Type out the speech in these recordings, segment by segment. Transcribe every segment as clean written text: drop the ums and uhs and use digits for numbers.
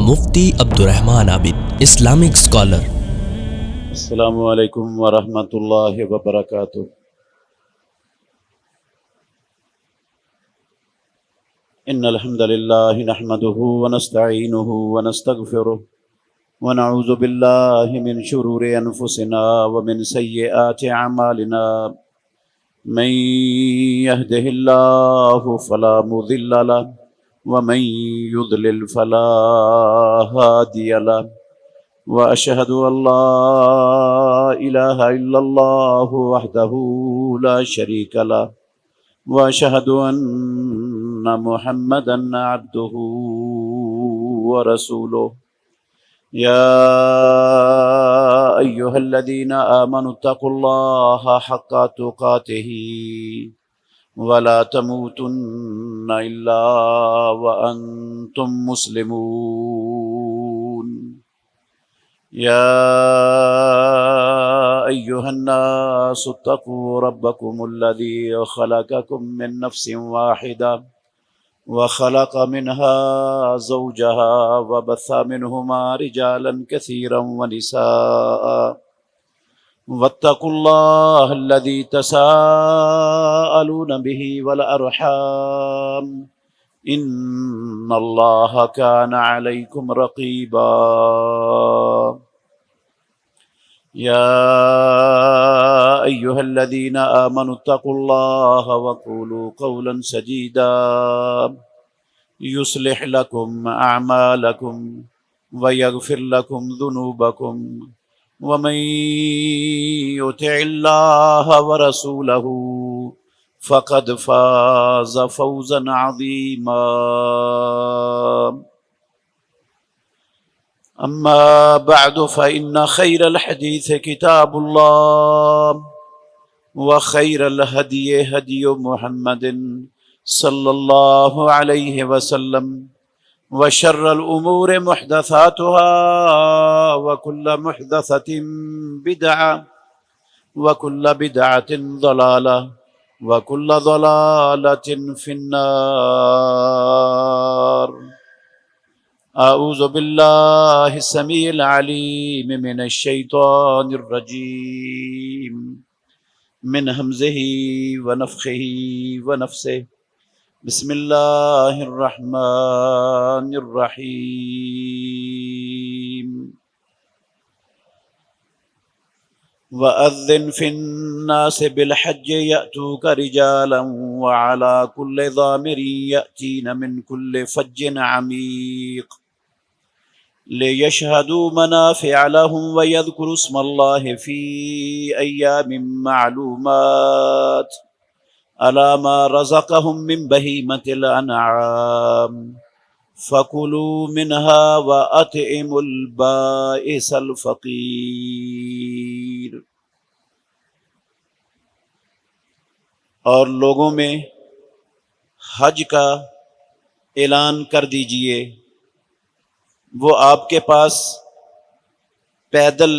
مفتی عبدالرحمن عابد، Islamic scholar. السلام علیکم ورحمۃ اللہ وبرکاتہ۔ ان الحمد للہ نحمده ونستعینه ونستغفره ونعوذ باللہ من شرور انفسنا ومن سیئات اعمالنا، من يهده الله فلا مضل له ومن يضلل فلا هادي له، وأشهد أن لا إله إلا الله وحده لا شريك له، وأشهد أن محمدا عبده ورسوله۔ يا أيها الذين آمنوا اتقوا الله حق تقاته ولا تموتن إلا وأنتم مسلمون۔ يا أيها الناس اتقوا ربكم الذي خلقكم من نفس واحدة وخلق منها زوجها وبث منهما رجالا كثيرا ونساء، واتقوا الله الذي تساءلون به والأرحام إن الله كان عليكم رقيبا۔ يا أيها الذين آمنوا اتقوا الله وقولوا قولا سديدا يصلح لكم أعمالكم ويغفر لكم ذنوبكم، ومن يطع الله ورسوله فقد فاز فوزا عظيما۔ أما بعد فإن خير الحديث كتاب الله، وخير الهدي هدي محمد صلى الله عليه وسلم، وشر الأمور محدثاتها، وكل محدثة بدعة، وكل بدعة ضلالة، وكل ضلالة في النار۔ اعوذ باللہ السمیع العلیم من الشیطان الرجیم، من ہمزہ ونفخہ ونفثہ، بسم اللہ الرحمن الرحیم۔ وَأَذِّنْ فِي النَّاسِ بِالْحَجِّ يَأْتُوكَ رِجَالًا وَعَلَى كُلِّ ضَامِرٍ يَأْتِينَ مِنْ كُلِّ فَجٍّ عَمِيقٍ لِيَشْهَدُوا مَنَافِعَ لَهُمْ وَيَذْكُرُوا اسْمَ اللَّهِ فِي أَيَّامٍ مَّعْلُومَاتٍ عَلَى مَا رَزَقَهُم مِّن بَهِيمَةِ الْأَنْعَامِ فَكُلُوا مِنْهَا وَأَطْعِمُوا الْبَائِسَ الْفَقِيرَ۔ اور لوگوں میں حج کا اعلان کر دیجئے، وہ آپ کے پاس پیدل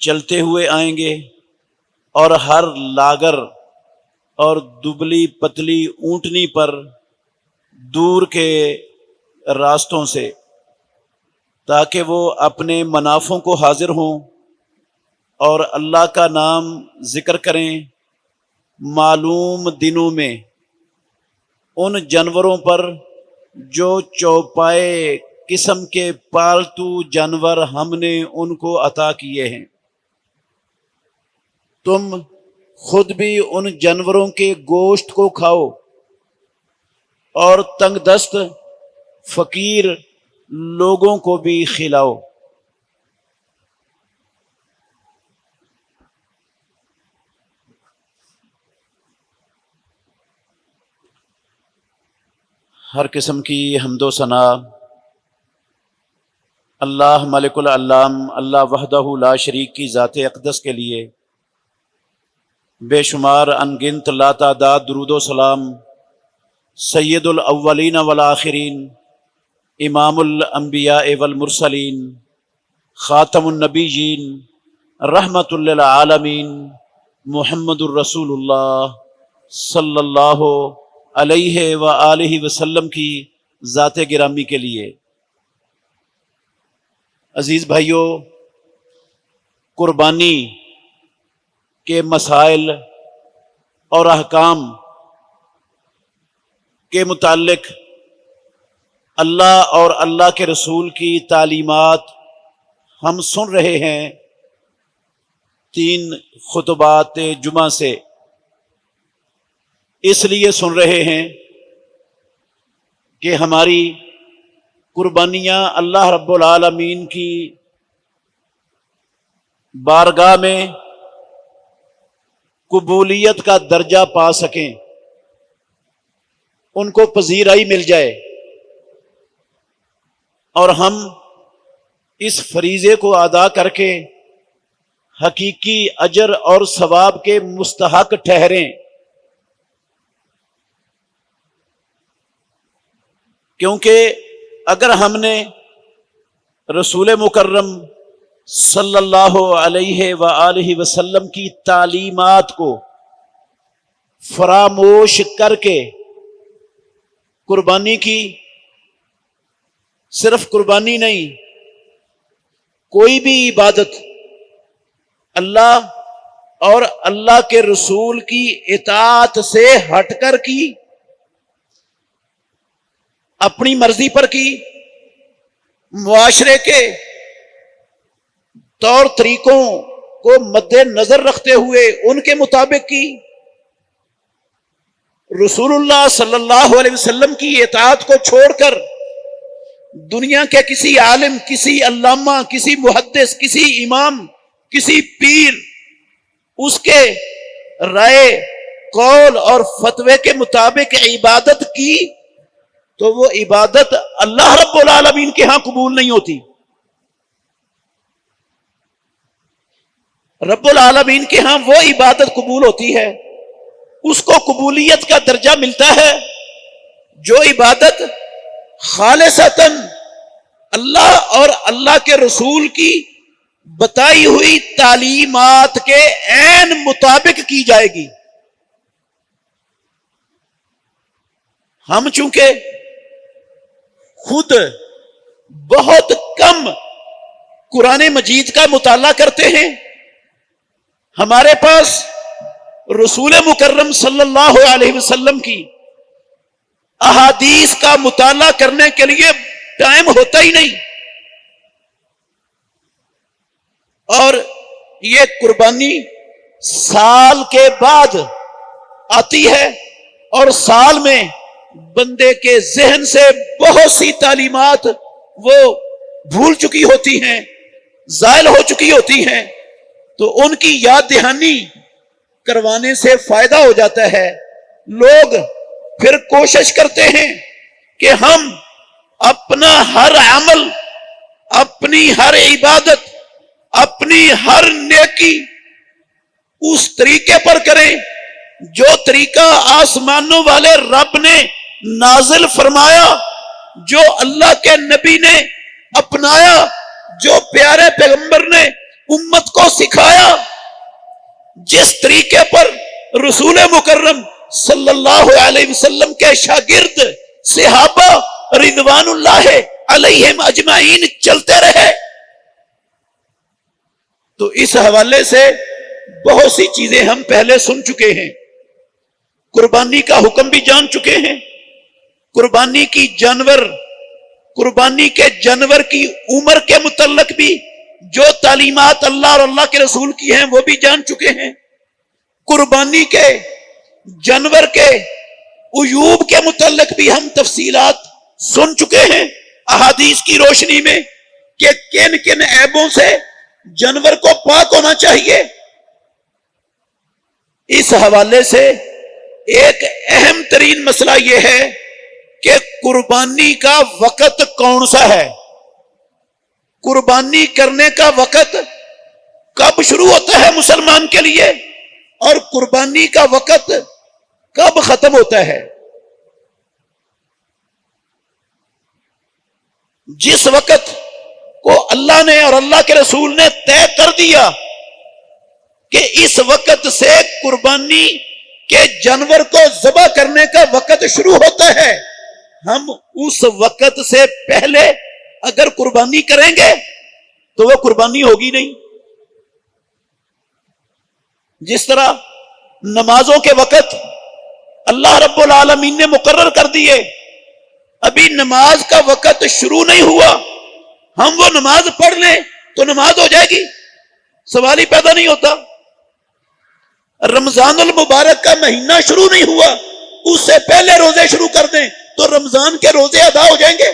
چلتے ہوئے آئیں گے، اور ہر لاغر اور دبلی پتلی اونٹنی پر دور کے راستوں سے، تاکہ وہ اپنے منافعوں کو حاضر ہوں اور اللہ کا نام ذکر کریں معلوم دنوں میں، ان جانوروں پر جو چوپائے قسم کے پالتو جانور ہم نے ان کو عطا کیے ہیں۔ تم خود بھی ان جانوروں کے گوشت کو کھاؤ، اور تنگ دست فقیر لوگوں کو بھی کھلاؤ۔ ہر قسم کی حمد و ثنا اللہ ملک العلام، اللہ وحدہ لا شریک کی ذات اقدس کے لیے، بے شمار انگنت لاتعداد درود و سلام سید الاولین والآخرین، امام الانبیاء والمرسلین، خاتم النبیین، رحمت للعالمین، محمد الرسول اللہ صلی اللہ علیہ وآلہ وسلم کی ذات گرامی کے لیے، عزیز بھائیوں، قربانی کے مسائل اور احکام کے متعلق اللہ اور اللہ کے رسول کی تعلیمات ہم سن رہے ہیں 3 خطبات جمعہ سے۔ اس لیے سن رہے ہیں کہ ہماری قربانیاں اللہ رب العالمین کی بارگاہ میں قبولیت کا درجہ پا سکیں، ان کو پذیرائی مل جائے، اور ہم اس فریضے کو ادا کر کے حقیقی اجر اور ثواب کے مستحق ٹھہریں۔ کیونکہ اگر ہم نے رسول مکرم صلی اللہ علیہ وآلہ وسلم کی تعلیمات کو فراموش کر کے قربانی کی، صرف قربانی نہیں، کوئی بھی عبادت اللہ اور اللہ کے رسول کی اطاعت سے ہٹ کر کی، اپنی مرضی پر کی، معاشرے کے طور طریقوں کو مد نظر رکھتے ہوئے ان کے مطابق کی، رسول اللہ صلی اللہ علیہ وسلم کی اطاعت کو چھوڑ کر دنیا کے کسی عالم، کسی علامہ، کسی محدث، کسی امام، کسی پیر، اس کے رائے، قول اور فتوے کے مطابق عبادت کی تو وہ عبادت اللہ رب العالمین کے ہاں قبول نہیں ہوتی۔ رب العالمین کے ہاں وہ عبادت قبول ہوتی ہے، اس کو قبولیت کا درجہ ملتا ہے جو عبادت خالصتاً اللہ اور اللہ کے رسول کی بتائی ہوئی تعلیمات کے عین مطابق کی جائے گی۔ ہم چونکہ خود بہت کم قرآن مجید کا مطالعہ کرتے ہیں، ہمارے پاس رسول مکرم صلی اللہ علیہ وسلم کی احادیث کا مطالعہ کرنے کے لیے ٹائم ہوتا ہی نہیں، اور یہ قربانی سال کے بعد آتی ہے، اور سال میں بندے کے ذہن سے بہت سی تعلیمات وہ بھول چکی ہوتی ہیں، زائل ہو چکی ہوتی ہیں، تو ان کی یاد دہانی کروانے سے فائدہ ہو جاتا ہے۔ لوگ پھر کوشش کرتے ہیں کہ ہم اپنا ہر عمل، اپنی ہر عبادت، اپنی ہر نیکی اس طریقے پر کریں جو طریقہ آسمانوں والے رب نے نازل فرمایا، جو اللہ کے نبی نے اپنایا، جو پیارے پیغمبر نے امت کو سکھایا، جس طریقے پر رسول مکرم صلی اللہ علیہ وسلم کے شاگرد صحابہ رضوان اللہ علیہم اجمعین چلتے رہے۔ تو اس حوالے سے بہت سی چیزیں ہم پہلے سن چکے ہیں، قربانی کا حکم بھی جان چکے ہیں، قربانی کی جانور کی عمر کے متعلق بھی جو تعلیمات اللہ اور اللہ کے رسول کی ہیں وہ بھی جان چکے ہیں، قربانی کے جانور کے عیوب کے متعلق بھی ہم تفصیلات سن چکے ہیں احادیث کی روشنی میں کہ کن کن عیبوں سے جانور کو پاک ہونا چاہیے۔ اس حوالے سے ایک اہم ترین مسئلہ یہ ہے کہ قربانی کا وقت کون سا ہے، قربانی کرنے کا وقت کب شروع ہوتا ہے مسلمان کے لیے، اور قربانی کا وقت کب ختم ہوتا ہے۔ جس وقت کو اللہ نے اور اللہ کے رسول نے طے کر دیا کہ اس وقت سے قربانی کے جانور کو ذبح کرنے کا وقت شروع ہوتا ہے، ہم اس وقت سے پہلے اگر قربانی کریں گے تو وہ قربانی ہوگی نہیں. جس طرح نمازوں کے وقت اللہ رب العالمین نے مقرر کر دیے، ابھی نماز کا وقت شروع نہیں ہوا، ہم وہ نماز پڑھ لیں تو نماز ہو جائے گی، سوال ہی پیدا نہیں ہوتا. رمضان المبارک کا مہینہ شروع نہیں ہوا، اس سے پہلے روزے شروع کر دیں تو رمضان کے روزے ادا ہو جائیں گے.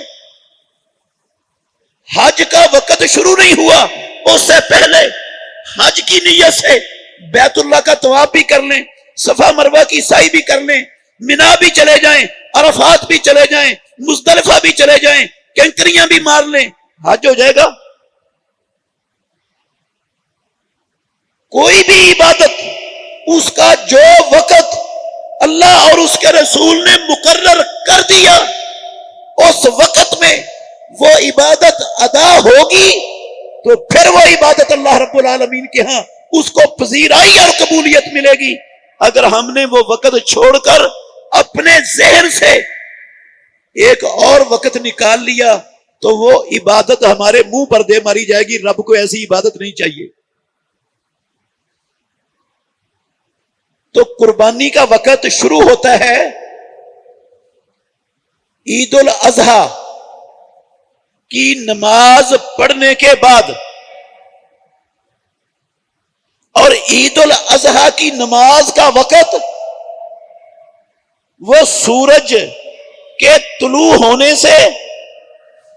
حج کا وقت شروع نہیں ہوا، اس سے پہلے حج کی نیت سے بیت اللہ کا طواف بھی کر لیں، صفا مروہ کی سعی بھی کر لیں، منا بھی چلے جائیں، عرفات بھی چلے جائیں، مزدلفہ بھی چلے جائیں، کنکریاں بھی مار لیں، حج ہو جائے گا. کوئی بھی عبادت اس کا جو وقت اللہ اور اس کے رسول نے مقرر کر دیا اس وقت میں وہ عبادت ادا ہوگی تو پھر وہ عبادت اللہ رب العالمین کے ہاں اس کو پذیرائی اور قبولیت ملے گی. اگر ہم نے وہ وقت چھوڑ کر اپنے ذہن سے ایک اور وقت نکال لیا تو وہ عبادت ہمارے منہ پر دے ماری جائے گی. رب کو ایسی عبادت نہیں چاہیے. تو قربانی کا وقت شروع ہوتا ہے عید الاضحیٰ کی نماز پڑھنے کے بعد، اور عید الاضحیٰ کی نماز کا وقت وہ سورج کے طلوع ہونے سے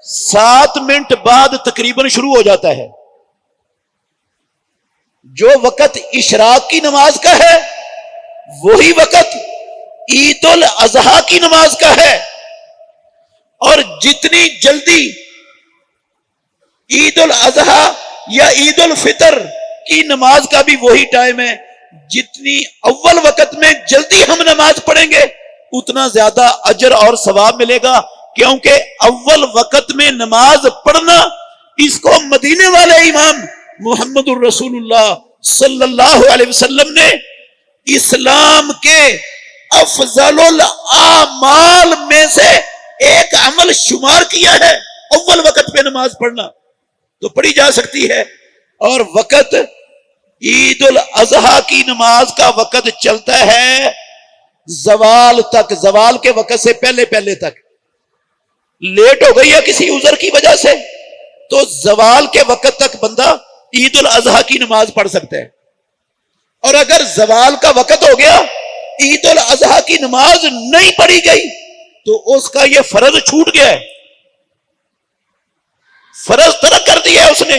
7 منٹ بعد تقریباً شروع ہو جاتا ہے. جو وقت اشراق کی نماز کا ہے وہی وقت عید الاضحیٰ کی نماز کا ہے. اور جتنی جلدی عید الاضحیٰ یا عید الفطر کی نماز کا بھی وہی ٹائم ہے، جتنی اول وقت میں جلدی ہم نماز پڑھیں گے اتنا زیادہ اجر اور ثواب ملے گا، کیونکہ اول وقت میں نماز پڑھنا اس کو مدینے والے امام محمد الرسول اللہ صلی اللہ علیہ وسلم نے اسلام کے افضل الاعمال میں سے ایک عمل شمار کیا ہے. اول وقت پہ نماز پڑھنا تو پڑھی جا سکتی ہے، اور وقت عید الاضحیٰ کی نماز کا وقت چلتا ہے زوال تک. زوال کے وقت سے پہلے پہلے تک. لیٹ ہو گئی ہے کسی عذر کی وجہ سے تو زوال کے وقت تک بندہ عید الاضحیٰ کی نماز پڑھ سکتا ہے. اور اگر زوال کا وقت ہو گیا عید الاضحیٰ کی نماز نہیں پڑھی گئی تو اس کا یہ فرض چھوٹ گیا ہے، فرض ترک کر دیا ہے اس نے،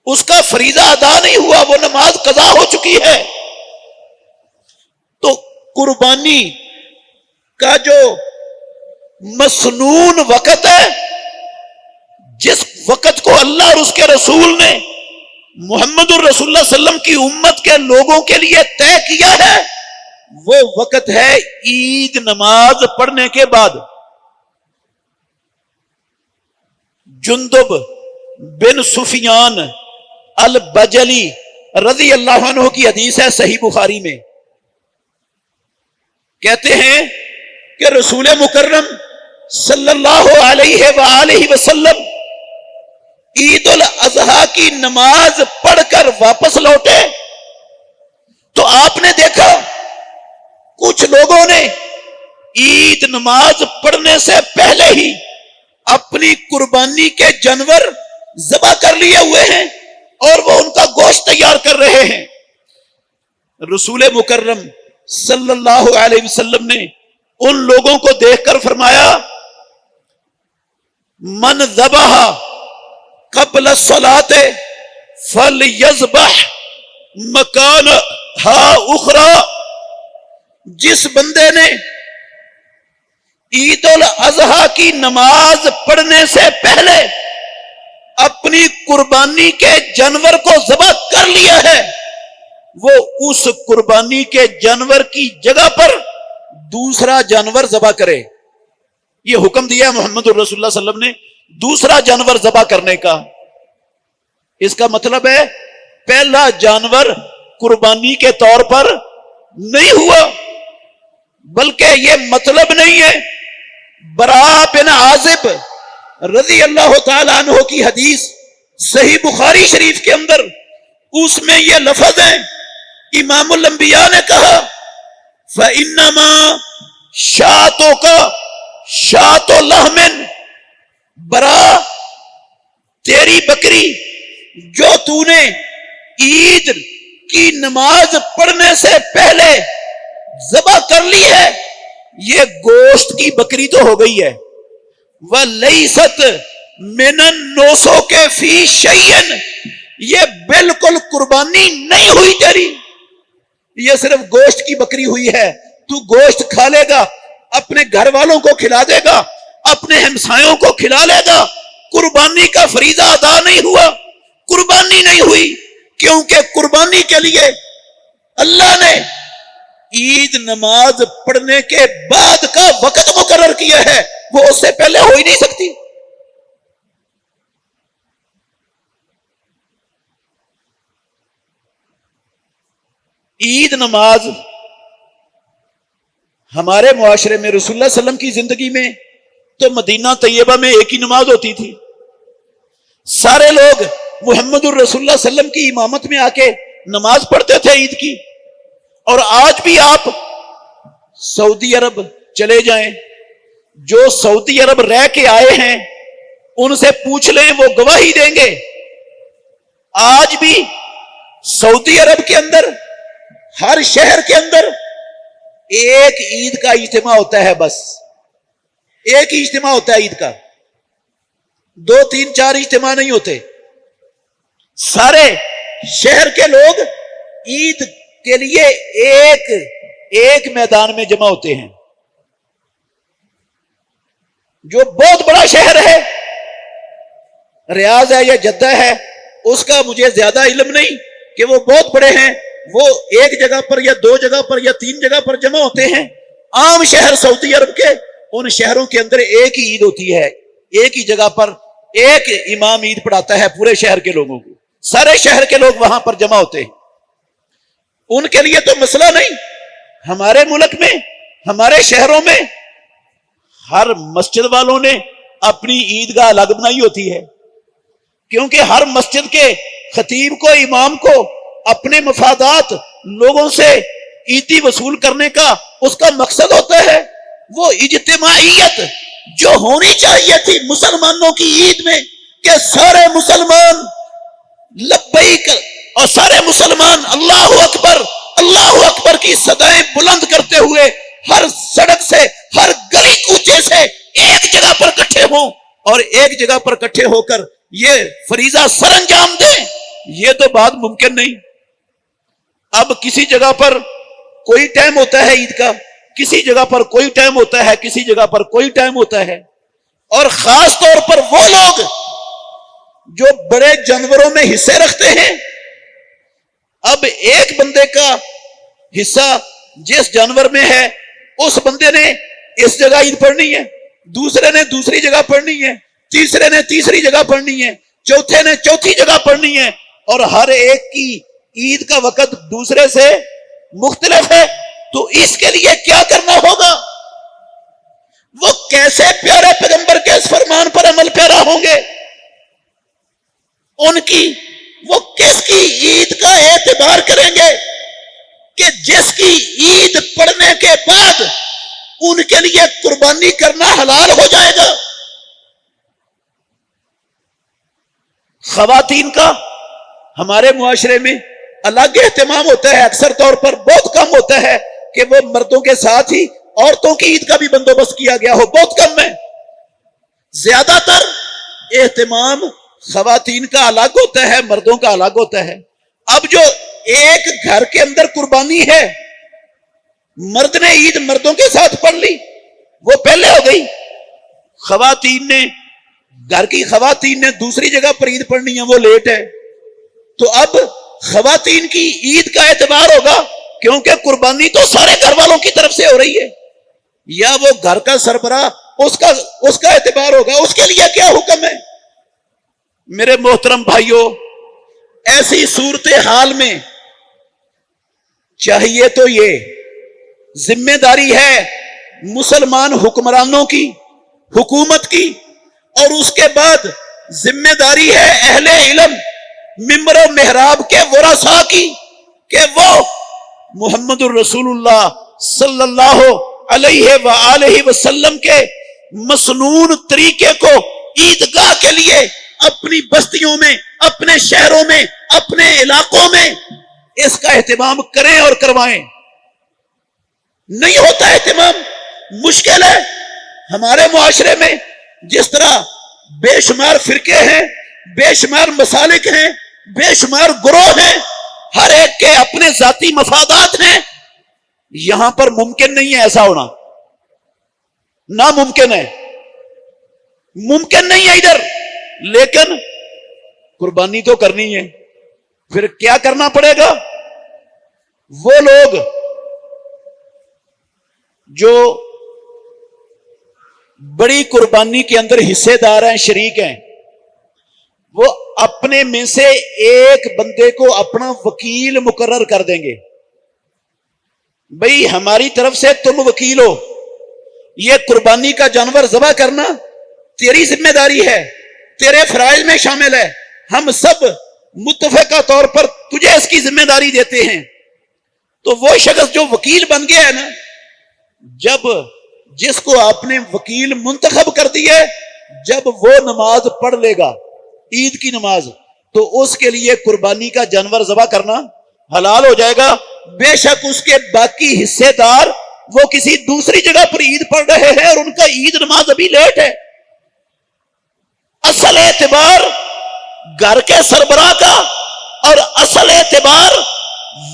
اس کا فریضہ ادا نہیں ہوا، وہ نماز قضا ہو چکی ہے. تو قربانی کا جو مسنون وقت ہے، جس وقت کو اللہ اور اس کے رسول نے محمد الرسول اللہ صلی اللہ علیہ وسلم کی امت کے لوگوں کے لیے طے کیا ہے، وہ وقت ہے عید نماز پڑھنے کے بعد. جندب بن سفیان البجلی رضی اللہ عنہ کی حدیث ہے صحیح بخاری میں، کہتے ہیں کہ رسول مکرم صلی اللہ علیہ وآلہ وسلم عید الاضحیٰ کی نماز پڑھ کر واپس لوٹے تو آپ نے دیکھا کچھ لوگوں نے عید نماز پڑھنے سے پہلے ہی اپنی قربانی کے جانور ذبح کر لیے ہوئے ہیں اور وہ ان کا گوشت تیار کر رہے ہیں. رسول مکرم صلی اللہ علیہ وسلم نے ان لوگوں کو دیکھ کر فرمایا، من ذبح قبل الصلاۃ فلیذبح مکانہا اخری. جس بندے نے عید الاضحیٰ کی نماز پڑھنے سے پہلے اپنی قربانی کے جانور کو ذبح کر لیا ہے، وہ اس قربانی کے جانور کی جگہ پر دوسرا جانور ذبح کرے. یہ حکم دیا محمد الرسول اللہ صلی اللہ علیہ وسلم نے دوسرا جانور ذبح کرنے کا. اس کا مطلب ہے پہلا جانور قربانی کے طور پر نہیں ہوا، بلکہ یہ مطلب نہیں ہے. برا بن عازب رضی اللہ تعالیٰ عنہ کی حدیث صحیح بخاری شریف کے اندر، اس میں یہ لفظ ہے، امام الانبیاء نے کہا فَإِنَّمَا شَاتُكَ شَاتُ لَحْمٍ، برا تیری بکری جو تو نے عید کی نماز پڑھنے سے پہلے ذبح کر لی ہے، یہ گوشت کی بکری تو ہو گئی ہے۔ وَلَيْسَتْ مِنَ النُّسُكِ فِي شَيْءٍ، یہ بالکل قربانی نہیں ہوئی تیری، یہ صرف گوشت کی بکری ہوئی ہے۔ تو گوشت کھا لے گا، اپنے گھر والوں کو کھلا دے گا، اپنے ہمسایوں کو کھلا لے گا، قربانی کا فریضہ ادا نہیں ہوا، قربانی نہیں ہوئی، کیونکہ قربانی کے لیے اللہ نے عید نماز پڑھنے کے بعد کا وقت مقرر کیا ہے، وہ اس سے پہلے ہو ہی نہیں سکتی۔ عید نماز ہمارے معاشرے میں رسول اللہ صلی اللہ علیہ وسلم کی زندگی میں تو مدینہ طیبہ میں ایک ہی نماز ہوتی تھی، سارے لوگ محمد الرسول اللہ صلی اللہ علیہ وسلم کی امامت میں آ کے نماز پڑھتے تھے عید کی۔ اور آج بھی آپ سعودی عرب چلے جائیں، جو سعودی عرب رہ کے آئے ہیں ان سے پوچھ لیں، وہ گواہی دیں گے، آج بھی سعودی عرب کے اندر ہر شہر کے اندر ایک عید کا اجتماع ہوتا ہے، بس ایک ہی اجتماع ہوتا ہے عید کا، 2 3 4 اجتماع نہیں ہوتے۔ سارے شہر کے لوگ عید کے لیے ایک میدان میں جمع ہوتے ہیں۔ جو بہت بڑا شہر ہے، ریاض ہے یا جدہ ہے، اس کا مجھے زیادہ علم نہیں کہ وہ بہت بڑے ہیں، وہ ایک جگہ پر یا 2 جگہ پر یا 3 جگہ پر جمع ہوتے ہیں۔ عام شہر سعودی عرب کے، ان شہروں کے اندر ایک ہی عید ہوتی ہے، ایک ہی جگہ پر ایک امام عید پڑھاتا ہے پورے شہر کے لوگوں کو، سارے شہر کے لوگ وہاں پر جمع ہوتے ہیں۔ ان کے لیے تو مسئلہ نہیں۔ ہمارے ملک میں، ہمارے شہروں میں ہر مسجد والوں نے اپنی عیدگاہ الگ بنائی ہوتی ہے، کیونکہ ہر مسجد کے خطیب کو، امام کو اپنے مفادات لوگوں سے عیدی وصول کرنے کا اس کا مقصد ہوتا ہے۔ وہ اجتماعیت جو ہونی چاہیے تھی مسلمانوں کی عید میں، کہ سارے مسلمان لبیک اور سارے مسلمان اللہ اکبر کی صدائیں بلند کرتے ہوئے ہر سڑک سے، ہر گلی کوچے سے ایک جگہ پر اکٹھے ہوں اور ایک جگہ پر اکٹھے ہو کر یہ فریضہ سر انجام دیں، یہ تو بات ممکن نہیں۔ اب کسی جگہ پر کوئی ٹائم ہوتا ہے عید کا، کسی جگہ پر کوئی ٹائم ہوتا ہے، کسی جگہ پر کوئی ٹائم ہوتا ہے، اور خاص طور پر وہ لوگ جو بڑے جانوروں میں حصے رکھتے ہیں، اب ایک بندے کا حصہ جس جانور میں ہے، اس بندے نے اس جگہ عید پڑھنی ہے، دوسرے نے دوسری جگہ پڑھنی ہے، تیسرے نے تیسری جگہ پڑھنی ہے، چوتھے نے چوتھی جگہ پڑھنی ہے، اور ہر ایک کی عید کا وقت دوسرے سے مختلف ہے۔ تو اس کے لیے کیا کرنا ہوگا؟ وہ کیسے پیارے پیغمبر کے اس فرمان پر عمل پیرا ہوں گے؟ ان کی وہ کس کی عید کا اعتبار کریں گے کہ جس کی عید پڑھنے کے بعد ان کے لیے قربانی کرنا حلال ہو جائے گا؟ خواتین کا ہمارے معاشرے میں الگ اہتمام ہوتا ہے، اکثر طور پر بہت کم ہوتا ہے کہ وہ مردوں کے ساتھ ہی عورتوں کی عید کا بھی بندوبست کیا گیا ہو، بہت کم ہے۔ زیادہ تر اہتمام خواتین کا الگ ہوتا ہے، مردوں کا الگ ہوتا ہے۔ اب جو ایک گھر کے اندر قربانی ہے، مرد نے عید مردوں کے ساتھ پڑھ لی، وہ پہلے ہو گئی، خواتین نے، گھر کی خواتین نے دوسری جگہ پر عید پڑھنی ہے، وہ لیٹ ہے۔ تو اب خواتین کی عید کا اعتبار ہوگا، کیونکہ قربانی تو سارے گھر والوں کی طرف سے ہو رہی ہے، یا وہ گھر کا سربراہ اس کا اعتبار ہوگا، اس کے لیے کیا حکم ہے؟ میرے محترم بھائیوں، ایسی صورتحال میں چاہیے تو یہ ذمہ داری ہے مسلمان حکمرانوں کی، حکومت کی، اور اس کے بعد ذمہ داری ہے اہل علم ممبر و محراب کے ورثاء کی کہ وہ محمد الرسول اللہ صلی اللہ علیہ وآلہ وسلم کے مسنون طریقے کو عیدگاہ کے لیے اپنی بستیوں میں، اپنے شہروں میں، اپنے علاقوں میں اس کا اہتمام کریں اور کروائیں۔ نہیں ہوتا اہتمام، مشکل ہے۔ ہمارے معاشرے میں جس طرح بے شمار فرقے ہیں، بے شمار مسالک ہیں، بے شمار گروہ ہیں، ہر ایک کے اپنے ذاتی مفادات ہیں، یہاں پر ممکن نہیں ہے ایسا ہونا، ناممکن ہے، ممکن نہیں ہے ادھر، لیکن قربانی تو کرنی ہے۔ پھر کیا کرنا پڑے گا؟ وہ لوگ جو بڑی قربانی کے اندر حصے دار ہیں، شریک ہیں، وہ اپنے میں سے ایک بندے کو اپنا وکیل مقرر کر دیں گے۔ بھئی ہماری طرف سے تم وکیل ہو، یہ قربانی کا جانور ذبح کرنا تیری ذمہ داری ہے، تیرے فرائض میں شامل ہے، ہم سب متفقہ طور پر تجھے اس کی ذمہ داری دیتے ہیں۔ تو وہ شخص جو وکیل بن گیا ہے نا، جب جس کو آپ نے وکیل منتخب کر دی ہے، جب وہ نماز پڑھ لے گا عید کی نماز، تو اس کے لیے قربانی کا جانور ذبح کرنا حلال ہو جائے گا۔ بے شک اس کے باقی حصے دار وہ کسی دوسری جگہ پر عید پڑھ رہے ہیں اور ان کا عید نماز ابھی لیٹ ہے۔ اصل اعتبار گھر کے سربراہ کا اور اصل اعتبار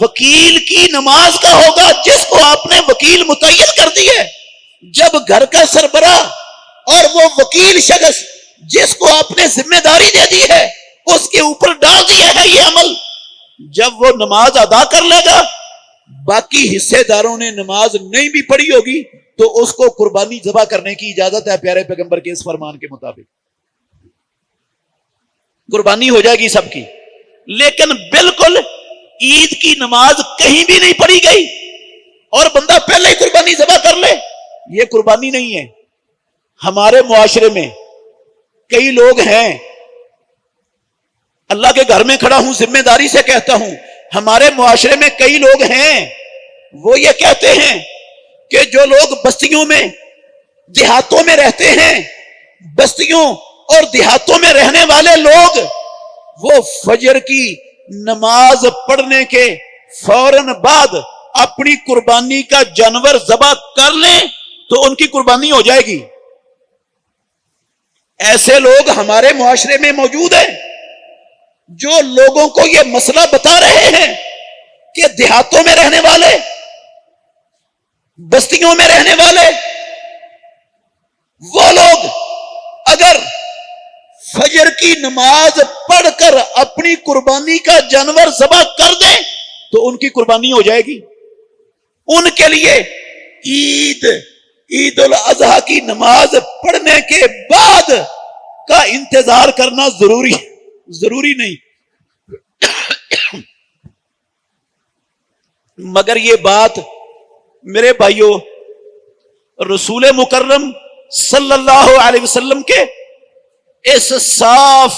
وکیل کی نماز کا ہوگا، جس کو آپ نے وکیل متعین کر دی ہے۔ جب گھر کا سربراہ اور وہ وکیل شخص جس کو آپ نے ذمہ داری دے دی ہے، اس کے اوپر ڈال دیا ہے یہ عمل، جب وہ نماز ادا کر لے گا، باقی حصے داروں نے نماز نہیں بھی پڑھی ہوگی تو اس کو قربانی ذبح کرنے کی اجازت ہے پیارے پیغمبر کے اس فرمان کے مطابق۔ قربانی ہو جائے گی سب کی، لیکن بالکل عید کی نماز کہیں بھی نہیں پڑھی گئی اور بندہ پہلے ہی قربانی ذبح کر لے، یہ قربانی نہیں ہے۔ ہمارے معاشرے میں کئی لوگ ہیں، اللہ کے گھر میں کھڑا ہوں، ذمہ داری سے کہتا ہوں، ہمارے معاشرے میں کئی لوگ ہیں، وہ یہ کہتے ہیں کہ جو لوگ بستیوں میں دیہاتوں میں رہتے ہیں، بستیوں اور دیہاتوں میں رہنے والے لوگ، وہ فجر کی نماز پڑھنے کے فوراً بعد اپنی قربانی کا جانور ذبح کر لیں تو ان کی قربانی ہو جائے گی۔ ایسے لوگ ہمارے معاشرے میں موجود ہیں جو لوگوں کو یہ مسئلہ بتا رہے ہیں کہ دیہاتوں میں رہنے والے، بستیوں میں رہنے والے وہ لوگ اگر فجر کی نماز پڑھ کر اپنی قربانی کا جانور ذبح کر دیں تو ان کی قربانی ہو جائے گی۔ ان کے لیے عید الاضحیٰ کی نماز پڑھنے کے بعد کا انتظار کرنا ضروری نہیں۔ مگر یہ بات میرے بھائیوں رسول مکرم صلی اللہ علیہ وسلم کے اس صاف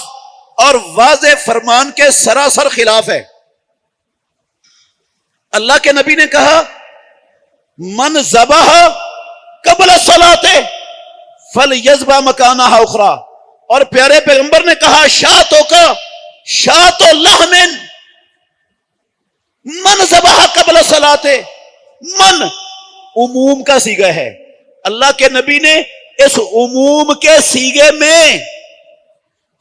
اور واضح فرمان کے سراسر خلاف ہے۔ اللہ کے نبی نے کہا من ذبح قبل الصلاۃ فلیذبح مکانہا اخری، اور پیارے پیغمبر نے کہا شاۃ لحم من ذبح قبل الصلاۃ، من عموم کا صیغہ ہے۔ اللہ کے نبی نے اس عموم کے صیغے میں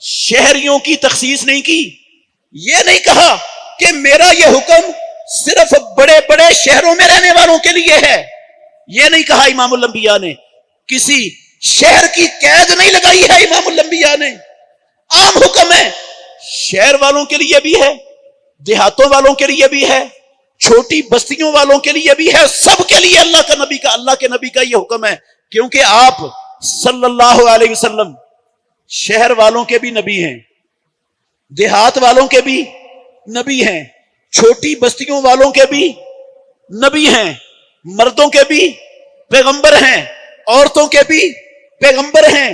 شہریوں کی تخصیص نہیں کی، یہ نہیں کہا کہ میرا یہ حکم صرف بڑے بڑے شہروں میں رہنے والوں کے لیے ہے، یہ نہیں کہا امام الانبیاء نے، کسی شہر کی قید نہیں لگائی ہے امام الانبیاء نے، عام حکم ہے، شہر والوں کے لیے بھی ہے، دیہاتوں والوں کے لیے بھی ہے، چھوٹی بستیوں والوں کے لیے بھی ہے، سب کے لیے اللہ کے نبی کا یہ حکم ہے، کیونکہ آپ صلی اللہ علیہ وسلم شہر والوں کے بھی نبی ہیں، دیہات والوں کے بھی نبی ہیں، چھوٹی بستیوں والوں کے بھی نبی ہیں، مردوں کے بھی پیغمبر ہیں، عورتوں کے بھی پیغمبر ہیں،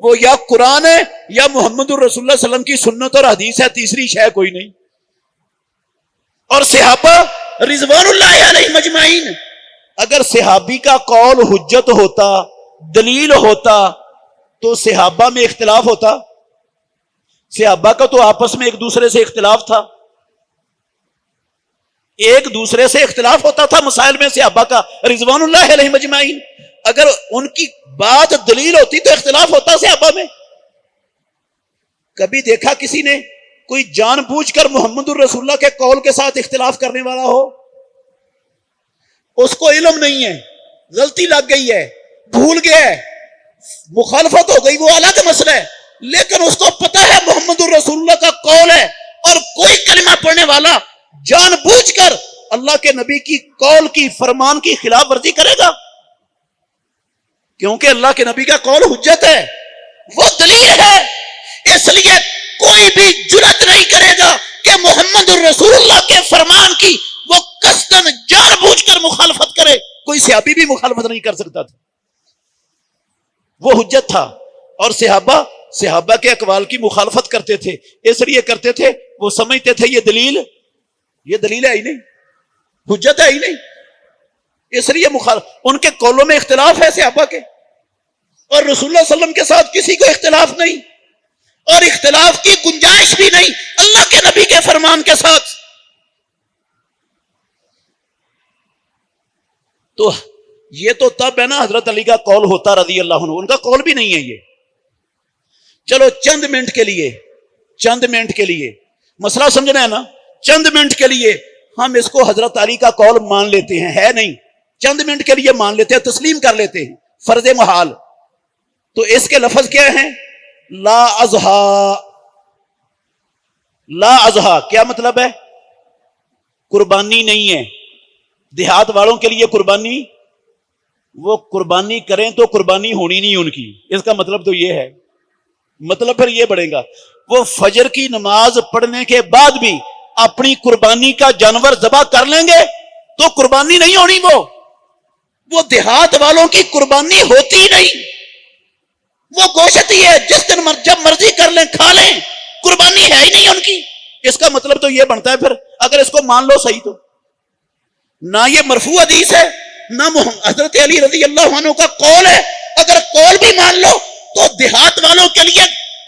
وہ یا قرآن ہے یا محمد الرسول اللہ صلی اللہ علیہ وسلم کی سنت اور حدیث ہے، تیسری شے کوئی نہیں۔ اور صحابہ رضوان اللہ علیہ مجمعین، اگر صحابی کا قول حجت ہوتا، دلیل ہوتا، تو صحابہ میں اختلاف ہوتا؟ صحابہ کا تو آپس میں ایک دوسرے سے اختلاف تھا، ایک دوسرے سے اختلاف ہوتا تھا مسائل میں صحابہ کا رضوان اللہ علیہ مجمعین۔ اگر ان کی بات دلیل ہوتی تو اختلاف ہوتا صحابہ میں؟ کبھی دیکھا کسی نے کوئی جان بوجھ کر محمد الرسول اللہ کے قول کے ساتھ اختلاف کرنے والا ہو؟ اس کو علم نہیں ہے، غلطی لگ گئی ہے، بھول گیا ہے، مخالفت ہو گئی، وہ الگ مسئلہ ہے، لیکن اس کو پتہ ہے محمد الرسول اللہ کا قول ہے، اور کوئی کلمہ پڑھنے والا جان بوجھ کر اللہ کے نبی کی قول کی، فرمان کی خلاف ورزی کرے گا؟ کیونکہ اللہ کے نبی کا قول حجت ہے، وہ دلیل ہے، اس لیے کوئی بھی جرات نہیں کرے گا کہ محمد الرسول اللہ کے فرمان کی وہ قصدن جان بوجھ کر مخالفت کرے۔ کوئی صحابی بھی مخالفت نہیں کر سکتا تھا، وہ حجت تھا۔ اور صحابہ کے اقوال کی مخالفت کرتے تھے، اس لیے کرتے تھے وہ سمجھتے تھے یہ دلیل ہے ہی نہیں، حجت ہے ہی نہیں، اس لیے ان کے قولوں میں اختلاف ہے صحابہ کے، اور رسول اللہ صلی اللہ علیہ وسلم کے ساتھ کسی کو اختلاف نہیں، اور اختلاف کی گنجائش بھی نہیں اللہ کے نبی کے فرمان کے ساتھ۔ تو یہ تو تب ہے نا حضرت علی کا قول ہوتا رضی اللہ عنہ، ان کا قول بھی نہیں ہے یہ۔ چلو چند منٹ کے لیے مسئلہ سمجھنا ہے نا، چند منٹ کے لیے ہم اس کو حضرت علی کا قول مان لیتے ہیں، ہے نہیں، چند منٹ کے لیے مان لیتے ہیں، تسلیم کر لیتے ہیں، فرض محال۔ تو اس کے لفظ کیا ہیں؟ لا اضحیٰ کیا مطلب ہے؟ قربانی نہیں ہے۔ دیہات والوں کے لیے قربانی، وہ قربانی کریں تو قربانی ہونی نہیں ان کی، اس کا مطلب تو یہ ہے، مطلب پھر یہ بڑھے گا، وہ فجر کی نماز پڑھنے کے بعد بھی اپنی قربانی کا جانور ذبح کر لیں گے تو قربانی نہیں ہونی۔ وہ دیہات والوں کی قربانی ہوتی نہیں، وہ گوشت ہی ہے، جس دن جب مرضی کر لیں کھا لیں، قربانی ہے ہی نہیں ان کی۔ اس کا مطلب تو یہ بنتا ہے پھر اگر اس کو مان لو صحیح، تو نہ یہ مرفوع حدیث ہے نہ حضرت علی رضی اللہ عنہ کا قول ہے۔ اگر قول بھی مان لو تو دیہات والوں کے لیے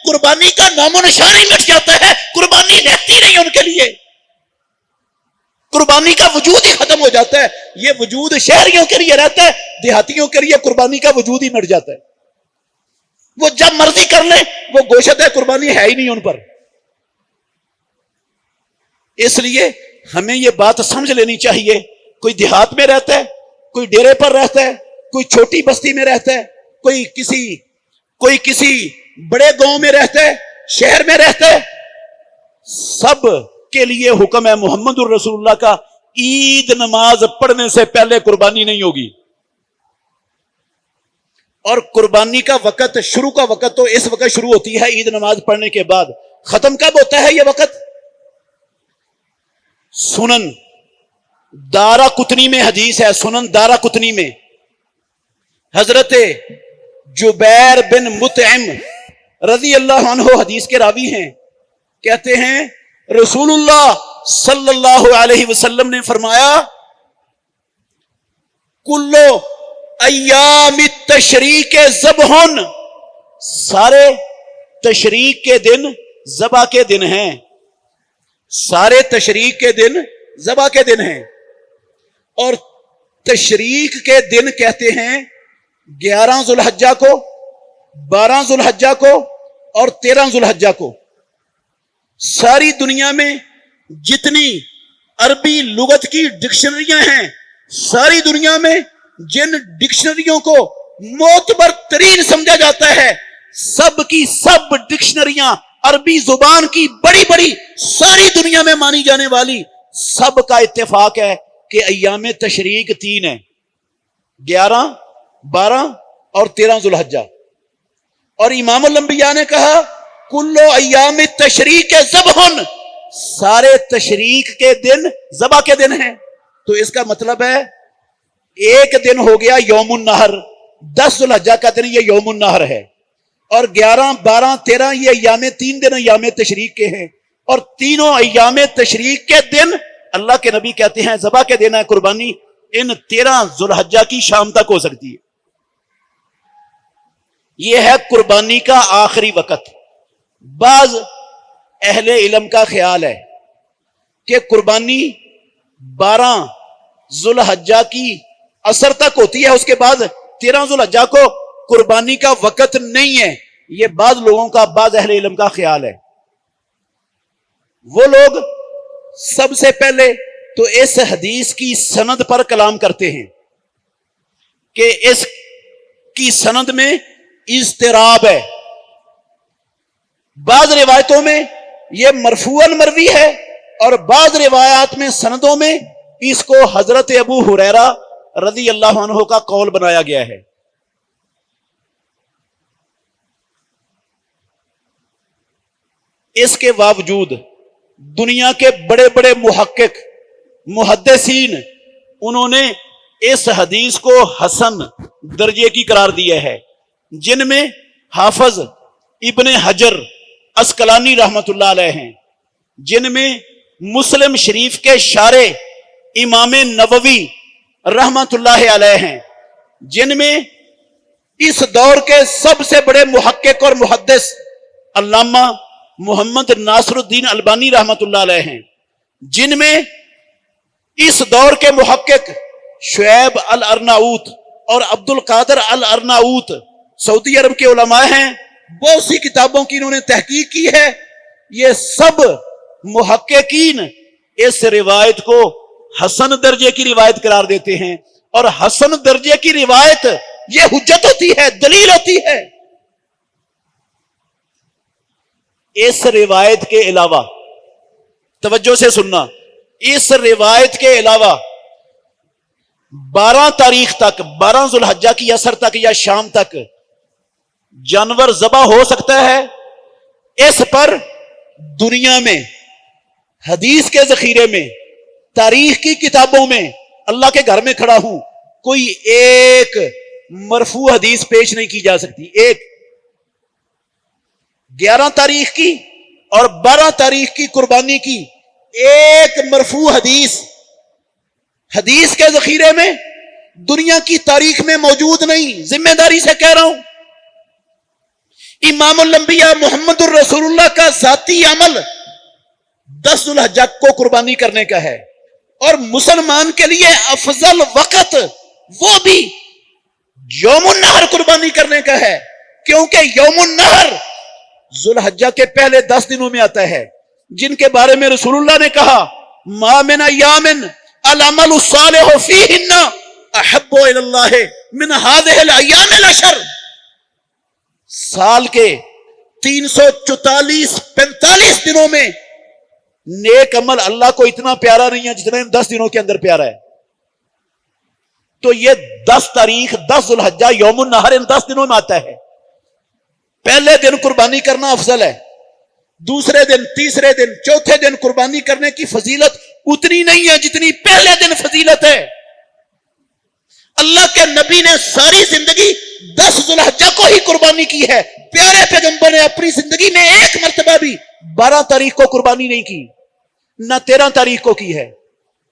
قربانی کا نام و نشان ہی مٹ جاتا ہے، قربانی رہتی نہیں ان کے لیے، قربانی کا وجود ہی ختم ہو جاتا ہے۔ یہ وجود شہریوں کے لیے رہتا ہے، دیہاتیوں کے لیے قربانی کا وجود ہی مٹ جاتا ہے۔ وہ جب مرضی کر لیں، وہ گوشت ہے، قربانی ہے ہی نہیں ان پر۔ اس لیے ہمیں یہ بات سمجھ لینی چاہیے، کوئی دیہات میں رہتا ہے، کوئی ڈیرے پر رہتا ہے، کوئی چھوٹی بستی میں رہتا ہے، کوئی کسی بڑے گاؤں میں رہتا ہے، شہر میں رہتا ہے، سب کے لیے حکم ہے محمد الرسول اللہ کا، عید نماز پڑھنے سے پہلے قربانی نہیں ہوگی۔ اور قربانی کا وقت، شروع کا وقت تو اس وقت شروع ہوتی ہے عید نماز پڑھنے کے بعد، ختم کب ہوتا ہے یہ وقت؟ سنن دارا قطنی میں حدیث ہے، سنن دارا قطنی میں حضرت جبیر بن مطعم رضی اللہ عنہ حدیث کے راوی ہیں، کہتے ہیں رسول اللہ صلی اللہ علیہ وسلم نے فرمایا کلو ایام التشریق ذبحن، سارے تشریق کے دن ذبح کے دن ہیں، سارے تشریق کے دن ذبح کے دن ہیں۔ اور تشریق کے دن کہتے ہیں 11 ذوالحجہ کو، 12 ذوالحجہ کو اور 13 ذوالحجہ کو۔ ساری دنیا میں جتنی عربی لغت کی ڈکشنریاں ہیں، ساری دنیا میں جن ڈکشنریوں کو معتبر ترین سمجھا جاتا ہے، سب کی سب ڈکشنریاں عربی زبان کی بڑی بڑی ساری دنیا میں مانی جانے والی، سب کا اتفاق ہے کہ ایام تشریق 3 ہیں، 11، 12 اور 13 ذوالحجہ۔ اور امام الانبیاء نے کہا کلو ایام تشریق ذبحن، سارے تشریق کے دن ذبح کے دن ہیں۔ تو اس کا مطلب ہے ایک دن ہو گیا یوم النحر، 10 ذوالحجہ کا دن یہ یوم النحر ہے، اور 11 12 13 یہ ایام 3 دن ایام تشریق کے ہیں، اور تینوں ایام تشریق کے دن اللہ کے نبی کہتے ہیں ذبح کے دینا ہے قربانی ان 13 ذوالحجہ کی شام تک ہو سکتی ہے۔ یہ ہے قربانی کا آخری وقت۔ بعض اہل علم کا خیال ہے کہ قربانی 12 ذوالحجہ کی عصر تک ہوتی ہے، اس کے بعد 13 ذوالحجہ کو قربانی کا وقت نہیں ہے۔ یہ بعض لوگوں کا، بعض اہل علم کا خیال ہے۔ وہ لوگ سب سے پہلے تو اس حدیث کی سند پر کلام کرتے ہیں کہ اس کی سند میں اضطراب ہے۔ بعض روایتوں میں یہ مرفوعاً مروی ہے، اور بعض روایات میں سندوں میں اس کو حضرت ابو ہریرہ رضی اللہ عنہ کا قول بنایا گیا ہے۔ اس کے باوجود دنیا کے بڑے بڑے محقق محدثین انہوں نے اس حدیث کو حسن درجے کی قرار دیا ہے، جن میں حافظ ابن حجر عسقلانی رحمت اللہ علیہ ہیں، جن میں مسلم شریف کے شارح امام نووی رحمت اللہ علیہ ہیں، جن میں اس دور کے سب سے بڑے محقق اور محدث علامہ محمد ناصر الدین البانی رحمت اللہ علیہ ہیں، جن میں اس دور کے محقق شعیب الارناؤت اور عبد القادر الارناؤت سعودی عرب کے علماء ہیں۔ بہت سی کتابوں کی انہوں نے تحقیق کی ہے۔ یہ سب محققین اس روایت کو حسن درجے کی روایت قرار دیتے ہیں، اور حسن درجے کی روایت یہ حجت ہوتی ہے، دلیل ہوتی ہے۔ اس روایت کے علاوہ توجہ سے سننا، اس روایت کے علاوہ 12 تاریخ تک، 12 ذوالحجہ کی عصر تک یا شام تک جانور ذبح ہو سکتا ہے۔ اس پر دنیا میں حدیث کے ذخیرے میں، تاریخ کی کتابوں میں، اللہ کے گھر میں کھڑا ہوں، کوئی ایک مرفوع حدیث پیش نہیں کی جا سکتی۔ ایک 11 تاریخ کی اور 12 تاریخ کی قربانی کی ایک مرفوع حدیث کے ذخیرے میں دنیا کی تاریخ میں موجود نہیں۔ ذمہ داری سے کہہ رہا ہوں، امام الانبیاء محمد الرسول اللہ کا ذاتی عمل 10 ذوالحجہ کو قربانی کرنے کا ہے، اور مسلمان کے لیے افضل وقت وہ بھی یوم النحر قربانی کرنے کا ہے، کیونکہ یوم النحر ذوالحجہ کے پہلے 10 دنوں میں آتا ہے، جن کے بارے میں رسول اللہ نے کہا ما من ایام العمل الصالح فیہن احب الی اللہ من هذه الايام العشر۔ سال کے 344 45 دنوں میں نیک عمل اللہ کو اتنا پیارا نہیں ہے جتنا ان 10 دنوں کے اندر پیارا ہے۔ تو یہ 10 تاریخ 10 ذوالحجہ یوم النحر ان 10 دنوں میں آتا ہے۔ پہلے دن قربانی کرنا افضل ہے، دوسرے دن، تیسرے دن، چوتھے دن قربانی کرنے کی فضیلت اتنی نہیں ہے جتنی پہلے دن فضیلت ہے۔ اللہ کے نبی نے ساری زندگی 10 ذوالحجہ کو ہی قربانی کی ہے۔ پیارے پیغمبر نے اپنی زندگی میں ایک مرتبہ بھی 12 تاریخ کو قربانی نہیں کی، نہ 13 تاریخ کو کی ہے،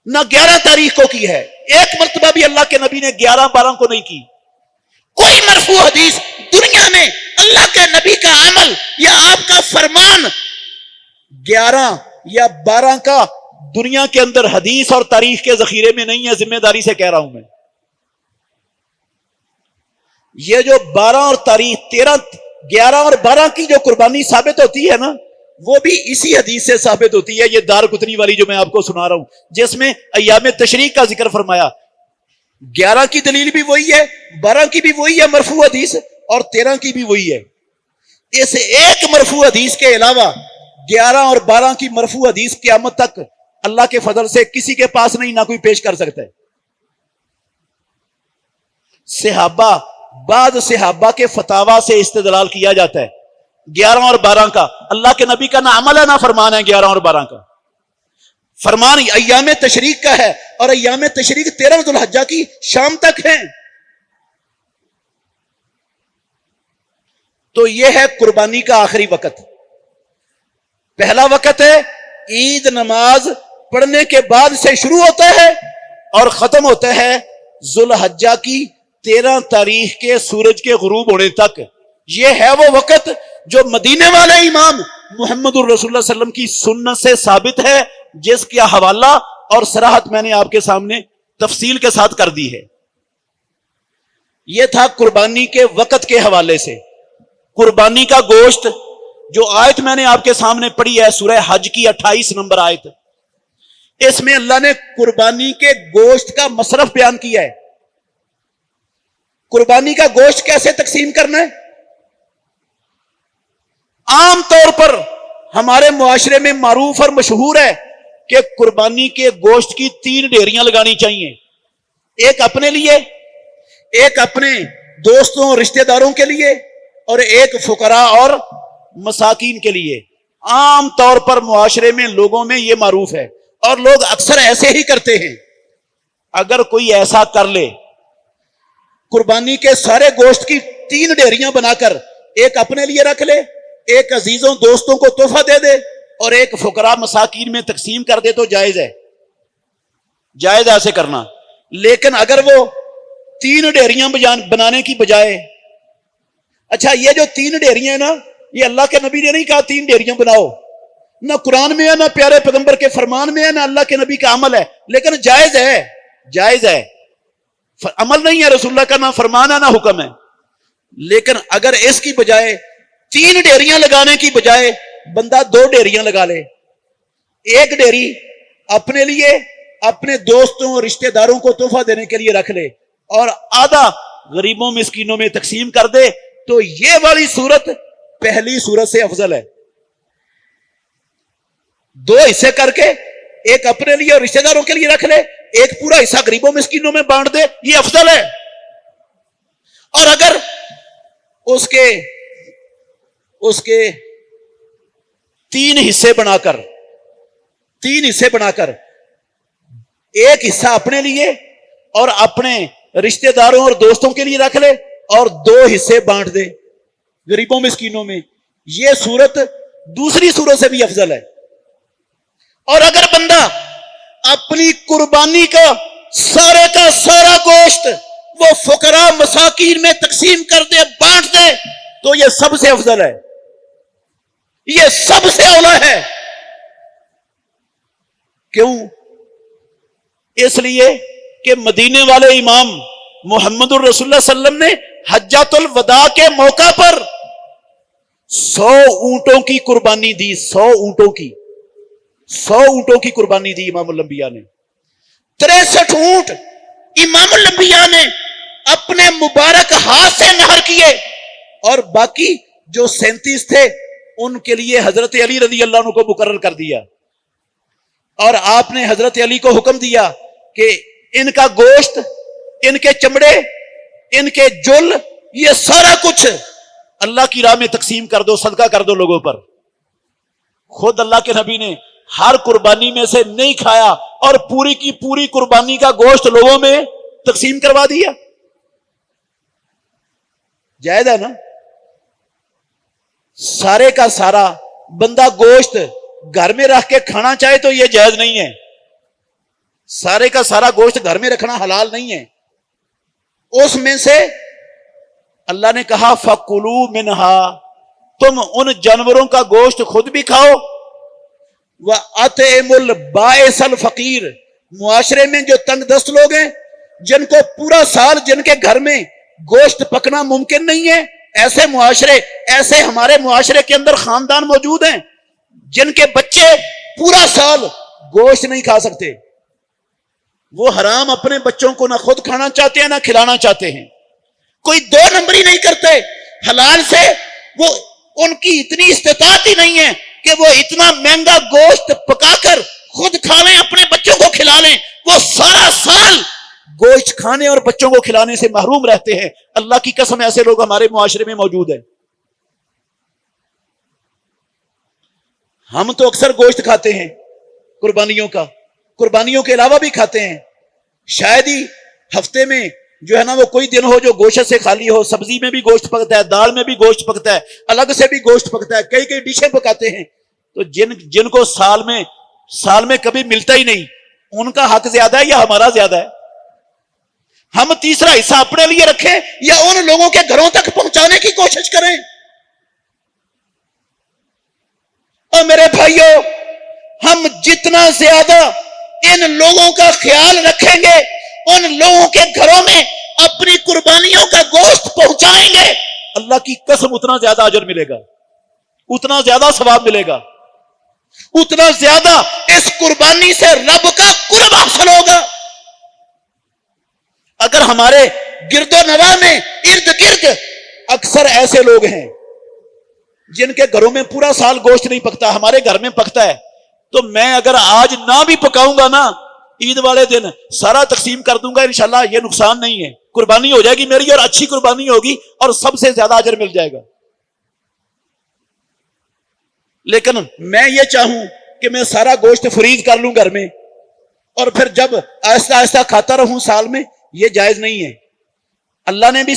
نہ 11 تاریخ کو کی ہے۔ ایک مرتبہ بھی اللہ کے نبی نے 11 12 کو نہیں کی۔ کوئی مرفوع حدیث دنیا میں اللہ کے نبی کا عمل یا آپ کا فرمان 11 یا 12 کا دنیا کے اندر حدیث اور تاریخ کے ذخیرے میں نہیں ہے۔ ذمہ داری سے کہہ رہا ہوں میں، یہ جو 12 اور تاریخ 13 11 اور 12 کی جو قربانی ثابت ہوتی ہے نا، وہ بھی اسی حدیث سے ثابت ہوتی ہے۔ یہ دارقطنی والی جو میں آپ کو سنا رہا ہوں، جس میں ایام تشریق کا ذکر فرمایا، 11 کی دلیل بھی وہی ہے، 12 کی بھی وہی ہے مرفوع حدیث، اور 13 کی بھی وہی ہے۔ اس ایک مرفوع حدیث کے علاوہ 11 اور 12 کی مرفوع حدیث قیامت تک اللہ کے فضل سے کسی کے پاس نہیں، نہ کوئی پیش کر سکتا ہے۔ صحابہ، بعض صحابہ کے فتاوا سے استدلال کیا جاتا ہے 11 اور 12 کا۔ اللہ کے نبی کا نہ عمل ہے نہ فرمان ہے 11 اور 12 کا۔ فرمان ایام تشریق کا ہے، اور ایام تشریق 13 ذوالحجہ کی شام تک ہیں۔ تو یہ ہے قربانی کا آخری وقت. پہلا وقت ہے عید نماز پڑھنے کے بعد سے شروع ہوتا ہے اور ختم ہوتا ہے ذوالحجہ کی 13 تاریخ کے سورج کے غروب ہونے تک. یہ ہے وہ وقت جو مدینے والے امام محمد الرسول اللہ صلی اللہ علیہ وسلم کی سنت سے ثابت ہے، جس کا حوالہ اور صراحت میں نے آپ کے سامنے تفصیل کے ساتھ کر دی ہے. یہ تھا قربانی کے وقت کے حوالے سے. قربانی کا گوشت، جو آیت میں نے آپ کے سامنے پڑھی ہے سورہ حج کی 28 نمبر آیت، اس میں اللہ نے قربانی کے گوشت کا مصرف بیان کیا ہے. قربانی کا گوشت کیسے تقسیم کرنا ہے؟ عام طور پر ہمارے معاشرے میں معروف اور مشہور ہے کہ قربانی کے گوشت کی 3 ڈیریاں لگانی چاہیے. ایک اپنے لیے، ایک اپنے دوستوں رشتہ داروں کے لیے، اور ایک فقراء اور مساکین کے لیے. عام طور پر معاشرے میں لوگوں میں یہ معروف ہے اور لوگ اکثر ایسے ہی کرتے ہیں. اگر کوئی ایسا کر لے، قربانی کے سارے گوشت کی 3 ڈیریاں بنا کر ایک اپنے لیے رکھ لے، ایک عزیزوں دوستوں کو تحفہ دے دے اور ایک فقراء مساکین میں تقسیم کر دے تو جائز ہے. جائز ایسے کرنا. لیکن اگر وہ 3 ڈیریاں بنانے کی بجائے، اچھا یہ جو 3 ڈیریاں ہیں نا، یہ اللہ کے نبی نے نہیں کہا 3 ڈیریاں بناؤ، نہ قرآن میں ہے، نہ پیارے پیغمبر کے فرمان میں ہے، نہ اللہ کے نبی کا عمل ہے، لیکن جائز ہے. جائز ہے، عمل نہیں ہے رسول اللہ کا، نہ فرمان ہے نہ حکم ہے. لیکن اگر اس کی بجائے 3 ڈیریاں لگانے کی بجائے بندہ 2 ڈیریاں لگا لے، ایک ڈیری اپنے لیے اپنے دوستوں اور رشتہ داروں کو تحفہ دینے کے لیے رکھ لے اور آدھا غریبوں مسکینوں میں تقسیم کر دے، تو یہ والی صورت پہلی صورت سے افضل ہے. 2 حصے کر کے ایک اپنے لیے اور رشتہ داروں کے لیے رکھ لے، ایک پورا حصہ غریبوں مسکینوں میں بانٹ دے، یہ افضل ہے. اور اگر اس کے 3 حصے بنا کر ایک حصہ اپنے لیے اور اپنے رشتہ داروں اور دوستوں کے لیے رکھ لے اور 2 حصے بانٹ دے غریبوں مسکینوں میں، یہ صورت دوسری صورت سے بھی افضل ہے. اور اگر بندہ اپنی قربانی کا سارا گوشت وہ فقراء مساکین میں تقسیم کر دے، بانٹ دے، تو یہ سب سے افضل ہے، یہ سب سے اولا ہے. کیوں؟ اس لیے کہ مدینے والے امام محمد الرسول اللہ صلی اللہ علیہ وسلم نے حجۃ الوداع کے موقع پر 100 اونٹوں کی قربانی دی. 100 اونٹوں کی قربانی دی امام الانبیاء نے. 63 اونٹ امام الانبیاء نے اپنے مبارک ہاتھ سے نہر کیے اور باقی جو 37 تھے ان کے لیے حضرت علی رضی اللہ عنہ کو مقرر کر دیا. اور آپ نے حضرت علی کو حکم دیا کہ ان کا گوشت، ان کے چمڑے، ان کے جل، یہ سارا کچھ اللہ کی راہ میں تقسیم کر دو، صدقہ کر دو لوگوں پر. خود اللہ کے نبی نے ہر قربانی میں سے نہیں کھایا اور پوری کی پوری قربانی کا گوشت لوگوں میں تقسیم کروا دیا. جائز ہے نا؟ سارے کا سارا بندہ گوشت گھر میں رکھ کے کھانا چاہے تو یہ جائز نہیں ہے. سارے کا سارا گوشت گھر میں رکھنا حلال نہیں ہے. اس میں سے اللہ نے کہا فَكُلُوا مِنْهَا، تم ان جانوروں کا گوشت خود بھی کھاؤ، وَأَطْعِمُوا الْبَائِسَ الْفَقِيرَ، معاشرے میں جو تنگ دست لوگ ہیں، جن کو پورا سال جن کے گھر میں گوشت پکنا ممکن نہیں ہے، ایسے ہمارے معاشرے کے اندر خاندان موجود ہیں جن کے بچے پورا سال گوشت نہیں کھا سکتے. وہ حرام اپنے بچوں کو نہ خود کھانا چاہتے ہیں نہ کھلانا چاہتے ہیں. کوئی 2 نمبری نہیں کرتے حلال سے، وہ ان کی اتنی استطاعت ہی نہیں ہے کہ وہ اتنا مہنگا گوشت پکا کر خود کھا لیں، اپنے بچوں کو کھلا لیں. وہ سارا سال گوشت کھانے اور بچوں کو کھلانے سے محروم رہتے ہیں. اللہ کی قسم ایسے لوگ ہمارے معاشرے میں موجود ہیں. ہم تو اکثر گوشت کھاتے ہیں قربانیوں کا، قربانیوں کے علاوہ بھی کھاتے ہیں. شاید ہی ہفتے میں جو ہے نا وہ کوئی دن ہو جو گوشت سے خالی ہو، سبزی میں بھی گوشت پکتا ہے، دال میں بھی گوشت پکتا ہے، الگ سے بھی گوشت پکتا ہے، کئی کئی ڈشیں پکاتے ہیں، تو جن کو سال میں کبھی ملتا ہی نہیں، ان کا حق زیادہ ہے یا ہمارا زیادہ ہے؟ ہم تیسرا حصہ اپنے لیے رکھیں یا ان لوگوں کے گھروں تک پہنچانے کی کوشش کریں؟ اور میرے بھائیوں، ہم جتنا زیادہ ان لوگوں کا خیال رکھیں گے، ان لوگوں کے گھروں میں اپنی قربانیوں کا گوشت پہنچائیں گے، اللہ کی قسم اتنا زیادہ اجر ملے گا، اتنا زیادہ ثواب ملے گا، اتنا زیادہ اس قربانی سے رب کا قرب حاصل ہوگا۔ اگر ہمارے گرد و نواح میں ارد گرد اکثر ایسے لوگ ہیں جن کے گھروں میں پورا سال گوشت نہیں پکتا، ہمارے گھر میں پکتا ہے، تو میں اگر آج نہ بھی پکاؤں گا نا، عید والے دن سارا تقسیم کر دوں گا، انشاءاللہ یہ نقصان نہیں ہے، قربانی ہو جائے گی میری اور اچھی قربانی ہوگی اور سب سے زیادہ اجر مل جائے گا۔ لیکن میں یہ چاہوں کہ میں سارا گوشت فریز کر لوں گھر میں اور پھر جب آہستہ آہستہ کھاتا رہوں سال میں، یہ جائز نہیں ہے۔ اللہ نے بھی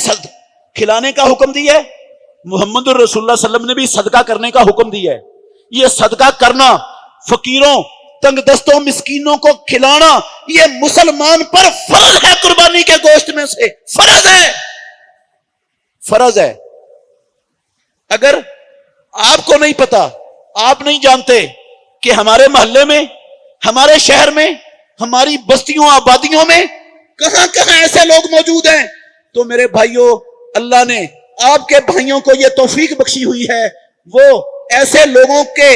کھلانے کا حکم دیا ہے، محمد الرسول اللہ صلی اللہ علیہ وسلم نے بھی صدقہ کرنے کا حکم دیا ہے۔ یہ صدقہ کرنا، فقیروں، تنگ دستوں، مسکینوں کو کھلانا، یہ مسلمان پر فرض ہے، قربانی کے گوشت میں سے فرض ہے، فرض ہے۔ اگر آپ کو نہیں پتا، آپ نہیں جانتے کہ ہمارے محلے میں، ہمارے شہر میں، ہماری بستیوں آبادیوں میں کہاں کہاں ایسے لوگ موجود ہیں، تو میرے بھائیوں، اللہ نے آپ کے بھائیوں کو یہ توفیق بخشی ہوئی ہے، وہ ایسے لوگوں کے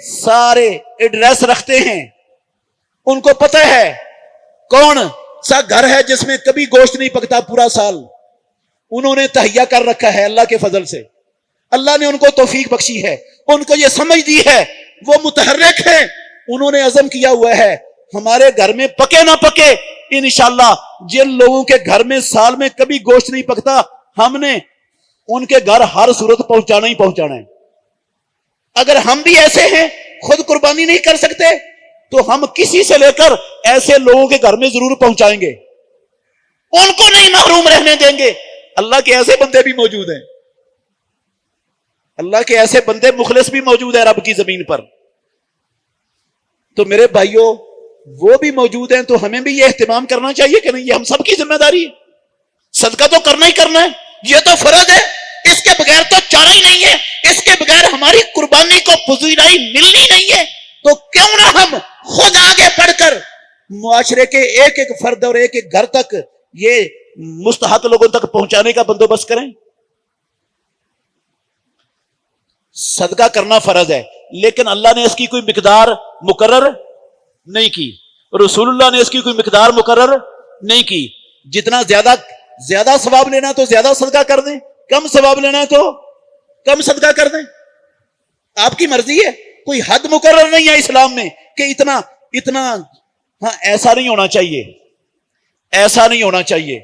سارے ایڈریس رکھتے ہیں، ان کو پتہ ہے کون سا گھر ہے جس میں کبھی گوشت نہیں پکتا پورا سال، انہوں نے تہیا کر رکھا ہے اللہ کے فضل سے۔ اللہ نے ان کو توفیق بخشی ہے، ان کو یہ سمجھ دی ہے، وہ متحرک ہیں، انہوں نے عزم کیا ہوا ہے ہمارے گھر میں پکے نہ پکے، انشاءاللہ جن لوگوں کے گھر میں سال میں کبھی گوشت نہیں پکتا، ہم نے ان کے گھر ہر صورت پہنچانا ہی پہنچانا ہے۔ اگر ہم بھی ایسے ہیں، خود قربانی نہیں کر سکتے، تو ہم کسی سے لے کر ایسے لوگوں کے گھر میں ضرور پہنچائیں گے، ان کو نہیں محروم رہنے دیں گے۔ اللہ کے ایسے بندے بھی موجود ہیں، اللہ کے ایسے بندے مخلص بھی موجود ہیں رب کی زمین پر۔ تو میرے بھائیوں، وہ بھی موجود ہیں، تو ہمیں بھی یہ اہتمام کرنا چاہیے کہ نہیں، یہ ہم سب کی ذمہ داری ہے، صدقہ تو کرنا ہی کرنا ہے، یہ تو فرض ہے، اس کے بغیر تو چارہ ہی نہیں ہے، اس کے بغیر ہماری قربانی کو پذیرائی ملنی نہیں ہے، تو کیوں نہ ہم خود آگے بڑھ کر معاشرے کے ایک ایک فرد اور ایک ایک گھر تک یہ مستحق لوگوں تک پہنچانے کا بندوبست کریں۔ صدقہ کرنا فرض ہے، لیکن اللہ نے اس کی کوئی مقدار مقرر نہیں کی، رسول اللہ نے اس کی کوئی مقدار مقرر نہیں کی۔ جتنا زیادہ ثواب لینا تو زیادہ صدقہ کر دیں، کم ثواب لینا تو کم صدقہ کر دیں، آپ کی مرضی ہے، کوئی حد مقرر نہیں ہے اسلام میں کہ اتنا۔ ہاں، ایسا نہیں ہونا چاہیے، ایسا نہیں ہونا چاہیے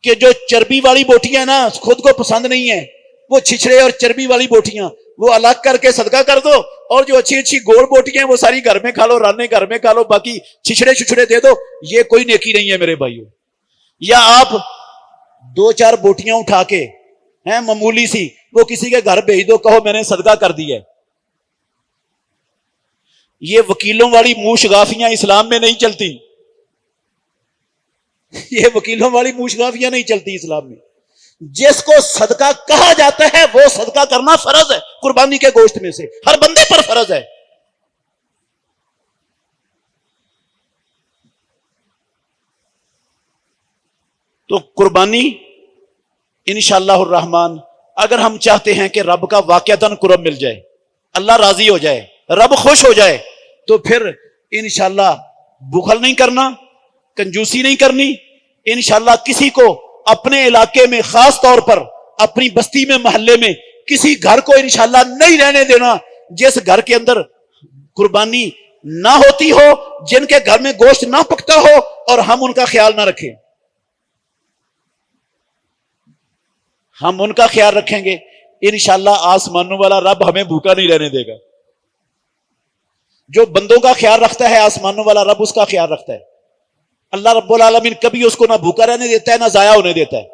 کہ جو چربی والی بوٹیاں نا خود کو پسند نہیں ہے، وہ چھچڑے اور چربی والی بوٹیاں وہ الگ کر کے صدقہ کر دو، اور جو اچھی اچھی گول بوٹیاں وہ ساری گھر میں کھا لو، رانے گھر میں کھا لو، باقی چھچڑے دے دو، یہ کوئی نیکی نہیں ہے میرے بھائیوں۔ یا آپ 2-4 بوٹیاں اٹھا کے ہیں معمولی سی، وہ کسی کے گھر بھیج دو، کہو میں نے صدقہ کر دیا ہے۔ یہ وکیلوں والی منہ شگافیاں اسلام میں نہیں چلتی، یہ وکیلوں والی منہ شگافیاں نہیں چلتی اسلام میں۔ جس کو صدقہ کہا جاتا ہے وہ صدقہ کرنا فرض ہے، قربانی کے گوشت میں سے ہر بندے پر فرض ہے۔ تو قربانی انشاءاللہ الرحمن، اگر ہم چاہتے ہیں کہ رب کا واقعتاً قرب مل جائے، اللہ راضی ہو جائے، رب خوش ہو جائے، تو پھر انشاءاللہ بخل نہیں کرنا، کنجوسی نہیں کرنی، انشاءاللہ کسی کو اپنے علاقے میں، خاص طور پر اپنی بستی میں، محلے میں کسی گھر کو انشاءاللہ نہیں رہنے دینا جس گھر کے اندر قربانی نہ ہوتی ہو، جن کے گھر میں گوشت نہ پکتا ہو، اور ہم ان کا خیال نہ رکھیں۔ ہم ان کا خیال رکھیں گے، انشاءاللہ آسمانوں والا رب ہمیں بھوکا نہیں رہنے دے گا۔ جو بندوں کا خیال رکھتا ہے آسمانوں والا رب اس کا خیال رکھتا ہے۔ اللہ رب العالمین کبھی اس کو نہ بھوکا رہنے دیتا ہے نہ ضائع ہونے دیتا ہے.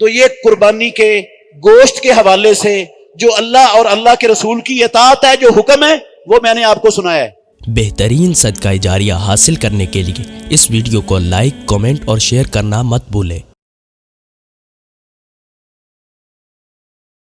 تو یہ قربانی کے گوشت کے حوالے سے جو اللہ اور اللہ کے رسول کی اطاعت ہے، جو حکم ہے، وہ میں نے آپ کو سنایا ہے. بہترین صدقہ جاریہ حاصل کرنے کے لیے اس ویڈیو کو لائک، کمنٹ اور شیئر کرنا مت بھولیں.